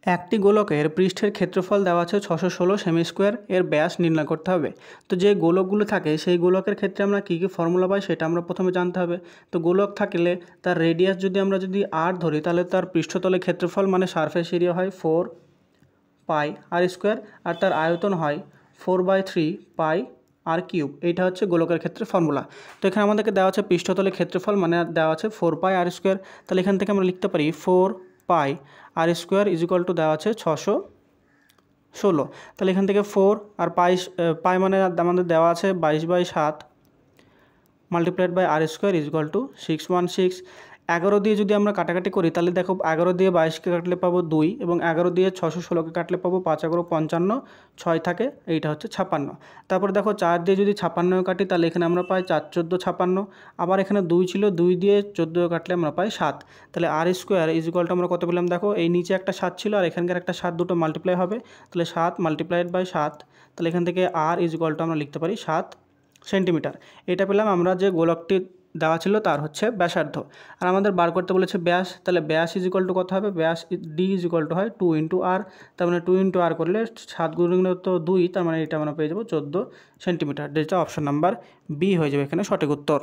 একটি গোলকের পৃষ্ঠের ক্ষেত্রফল দেওয়া আছে 616 সেমি স্কোয়ার, এর ব্যাস নির্ণয় করতে হবে। তো যে গোলকগুলো থাকে সেই গোলকের ক্ষেত্রে আমরা কী কী ফর্মুলা পাই সেটা আমরা প্রথমে জানতে হবে। তো গোলক থাকলে তার রেডিয়াস যদি আর ধরি তাহলে তার পৃষ্ঠতলে ক্ষেত্রফল মানে সারফেস এরিয়া হয় 4 পাই আর স্কোয়ার, আর তার আয়তন হয় 4/3 পাই আর কিউব। এইটা হচ্ছে গোলকের ক্ষেত্রে ফর্মুলা। তো এখানে আমাদেরকে দেওয়া আছে পৃষ্ঠতলের ক্ষেত্রফল মানে দেওয়া আছে 4 পাই আর স্কোয়ার। তাহলে এখান থেকে আমরা লিখতে পারি 4 পাই আর স্কোয়ার ইজ ইকুয়াল টু দেওয়া আছে 616। তাহলে এখান থেকে 4 আর পাই মানে আমাদের দেওয়া আছে 22/7 multiplied by r square is equal to 616। 11 দিয়ে যদি আমরা কাটাকাটি করি তাহলে দেখো 11 দিয়ে 22কে কাটলে পাবো 2 এবং 11 দিয়ে 616কে কাটলে পাবো 5 × 55, 6 থাকে, এইটা হচ্ছে 56। তারপরে দেখো 4 দিয়ে যদি 56 কাটি তাহলে এখানে আমরা পাই 4 14 56। আবার এখানে 2 ছিল, 2 দিয়ে 14 কাটলে আমরা পাই 7। তাহলে আর স্কোয়ার ইজ ইকুয়াল টু আমরা কত পেলাম দেখো, এই নিচে একটা 7 ছিল আর এখানকার একটা 7, দুটো মাল্টিপ্লাই হবে, তাহলে 7 মাল্টিপ্লাইড বাই 7। তাহলে এখান থেকে আর ইজ ইকুয়াল টু আমরা লিখতে পারি 7 সেন্টিমিটার। এটা পেলাম আমরা যে গোলকটি দেওয়া ছিল তার হচ্ছে ব্যাসার্ধ। আর আমাদের বার করতে বলেছে ব্যাস, তাহলে ব্যাস ইজ ইকুয়াল টু কত হবে, ব্যাস ডি ইজ ইকুয়াল টু হয় 2 × r। তার মানে 2 × r করলে 7 × 2, তার মানে এটা আমরা পেয়ে যাবো 14 সেন্টিমিটার, যেটা অপশন নাম্বার বি হয়ে যাবে এখানে সঠিক উত্তর।